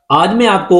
आज मैं आपको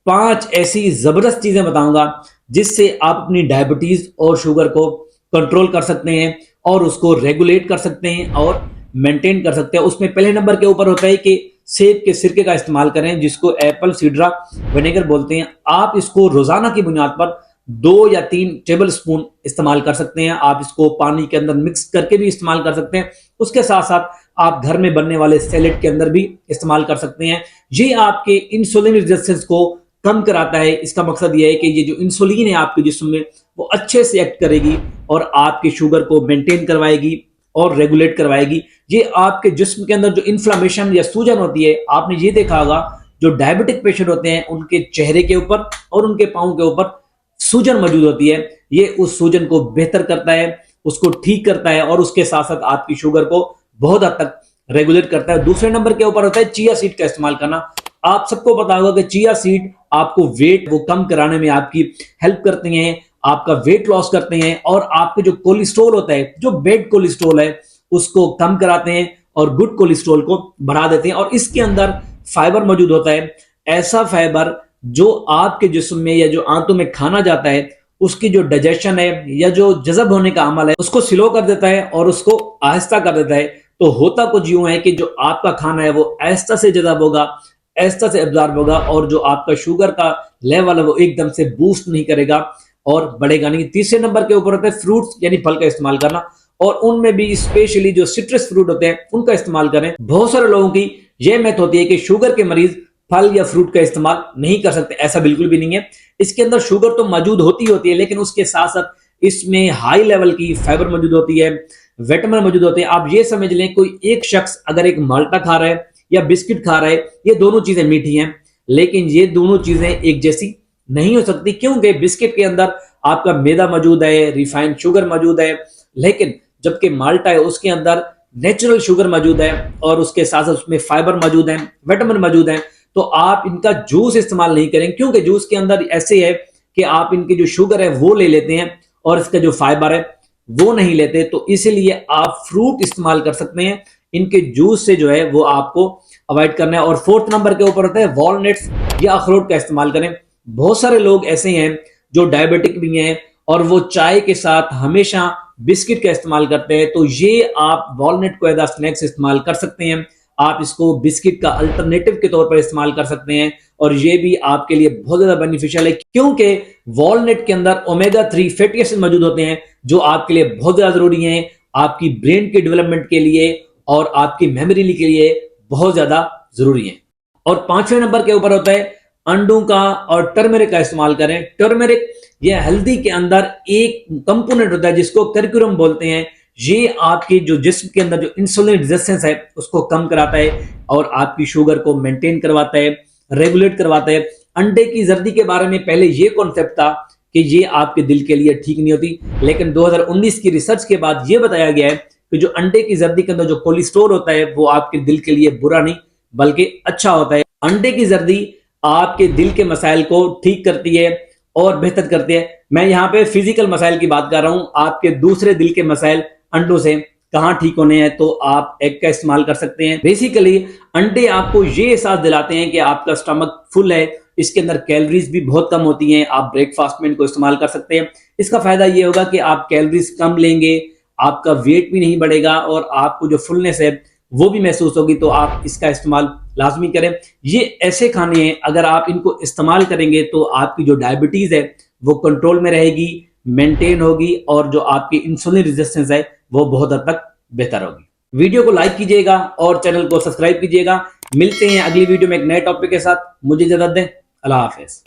5 ऐसी जबरदस्त चीजें बताऊंगा जिससे आप अपनी डायबिटीज और शुगर को कंट्रोल कर सकते हैं और उसको रेगुलेट कर सकते हैं और मेंटेन कर सकते हैं। उसमें पहले नंबर के ऊपर होता है कि सेब के सिरके का इस्तेमाल करें, जिसको एप्पल सीडरा विनेगर बोलते हैं। आप इसको रोजाना की बुनियाद पर 2 या 3 टेबल स्पून इस्तेमाल कर सकते हैं। आप इसको पानी के अंदर मिक्स करके भी इस्तेमाल कर सकते हैं। उसके साथ साथ आप घर में बनने वाले सैलेड के अंदर भी इस्तेमाल कर सकते हैं। ये आपके इंसुलिन रेजिस्टेंस को कम कराता है। इसका मकसद यह है कि ये जो इंसुलिन है आपके जिस्म में, वो अच्छे से एक्ट करेगी और आपके शुगर को मेंटेन करवाएगी और रेगुलेट करवाएगी। ये आपके जिस्म के अंदर जो इन्फ्लामेशन या सूजन होती है, आपने ये देखा होगा जो डायबिटिक पेशेंट होते हैं उनके चेहरे के ऊपर और उनके पाँव के ऊपर सूजन मौजूद होती है। ये उस सूजन को बेहतर करता है, उसको ठीक करता है और उसके साथ साथ आपकी शुगर को बहुत हद तक रेगुलेट करता है। दूसरे नंबर के ऊपर होता है चिया सीड का इस्तेमाल करना। आप सबको पता होगा कि चिया सीड आपको वेट वो कम कराने में आपकी हेल्प करते हैं, आपका वेट लॉस करते हैं और आपके जो कोलेस्ट्रॉल होता है, जो बैड कोलेस्ट्रॉल है, उसको कम कराते हैं और गुड कोलेस्ट्रॉल को बढ़ा देते हैं। और इसके अंदर फाइबर मौजूद होता है, ऐसा फाइबर जो आपके जिस्म में या जो आंतों में खाना जाता है उसकी जो डाइजेशन है या जो जज़ब होने का अमल है उसको स्लो कर देता है और उसको आहिस्ता कर देता है। तो होता कुछ यूं है कि जो आपका खाना है वो आहिस्ता से जज़ब होगा, आहिस्ता से एब्जॉर्ब होगा और जो आपका शुगर का लेवल है वो एकदम से बूस्ट नहीं करेगा और बढ़ेगा नहीं। तीसरे नंबर के ऊपर होता है फ्रूट्स यानी फल का इस्तेमाल करना, और उनमें भी स्पेशली जो सिट्रस फ्रूट होते हैं उनका इस्तेमाल करें। बहुत सारे लोगों की यह मैथ होती है कि शुगर के मरीज फल या फ्रूट का इस्तेमाल नहीं कर सकते। ऐसा बिल्कुल भी नहीं है। इसके अंदर शुगर तो मौजूद होती है, लेकिन उसके साथ साथ इसमें हाई लेवल की फाइबर मौजूद होती है, विटामिन मौजूद होते हैं। आप ये समझ लें, कोई एक शख्स अगर एक माल्टा खा रहा है या बिस्किट खा रहा है, ये दोनों चीजें मीठी हैं, लेकिन ये दोनों चीजें एक जैसी नहीं हो सकती, क्योंकि बिस्किट के अंदर आपका मैदा मौजूद है, रिफाइंड शुगर मौजूद है, लेकिन जबकि माल्टा है उसके अंदर नेचुरल शुगर मौजूद है और उसके साथ साथ उसमें फाइबर मौजूद है, विटामिन मौजूद है। तो आप इनका जूस इस्तेमाल नहीं करें, क्योंकि जूस के अंदर ऐसे है कि आप इनकी जो शुगर है वो ले लेते हैं और इसका जो फाइबर है वो नहीं लेते। तो इसीलिए आप फ्रूट इस्तेमाल कर सकते हैं, इनके जूस से जो है वो आपको अवॉइड करना है। और फोर्थ नंबर के ऊपर होता है वॉलनट्स या अखरोट का इस्तेमाल करें। बहुत सारे लोग ऐसे हैं जो डायबिटिक भी हैं और वो चाय के साथ हमेशा बिस्किट का इस्तेमाल करते हैं। तो ये आप वॉलनट को एज अ स्नैक्स इस्तेमाल कर सकते हैं। आप इसको बिस्किट का अल्टरनेटिव के तौर पर इस्तेमाल कर सकते हैं और ये भी आपके लिए बहुत ज्यादा बेनिफिशियल है, क्योंकि वॉलनट के अंदर ओमेगा 3 फैटी एसिड मौजूद होते हैं जो आपके लिए बहुत ज्यादा जरूरी हैं, आपकी ब्रेन के डेवलपमेंट के लिए और आपकी मेमोरी के लिए बहुत ज्यादा जरूरी है। और पांचवें नंबर के ऊपर होता है अंडों का और टर्मरिक का इस्तेमाल करें। टर्मरिक यह हल्दी के अंदर एक कंपोनेंट होता है जिसको कर्क्यूरम बोलते हैं। ये आपके जो जिस्म के अंदर जो इंसुलिन रेजिस्टेंस है उसको कम कराता है और आपकी शुगर को मेंटेन करवाता है, रेगुलेट करवाता है। अंडे की जर्दी के बारे में पहले ये कॉन्सेप्ट था कि ये आपके दिल के लिए ठीक नहीं होती, लेकिन 2019 की रिसर्च के बाद ये बताया गया है कि जो अंडे की जर्दी के अंदर जो कोलेस्ट्रॉल होता है वो आपके दिल के लिए बुरा नहीं बल्कि अच्छा होता है। अंडे की जर्दी आपके दिल के मसाइल को ठीक करती है और बेहतर करती है। मैं यहाँ पे फिजिकल मसाइल की बात कर रहा हूँ, आपके दूसरे दिल के मसाइल अंडों से कहाँ ठीक होने हैं तो आप एग का इस्तेमाल कर सकते हैं। बेसिकली अंडे आपको ये एहसास दिलाते हैं कि आपका स्टमक फुल है, इसके अंदर कैलोरीज भी बहुत कम होती हैं। आप ब्रेकफास्ट में इनको इस्तेमाल कर सकते हैं। इसका फायदा ये होगा कि आप कैलोरीज कम लेंगे, आपका वेट भी नहीं बढ़ेगा और आपको जो फुलनेस है वो भी महसूस होगी। तो आप इसका इस्तेमाल लाजमी करें। ये ऐसे खाने हैं, अगर आप इनको इस्तेमाल करेंगे तो आपकी जो डायबिटीज है वो कंट्रोल में रहेगी, मेंटेन होगी और जो आपकी इंसुलिन रेजिस्टेंस है वो बहुत हद तक बेहतर होगी। वीडियो को लाइक कीजिएगा और चैनल को सब्सक्राइब कीजिएगा। मिलते हैं अगली वीडियो में एक नए टॉपिक के साथ। मुझे इजाजत दें। अल्लाह हाफिज।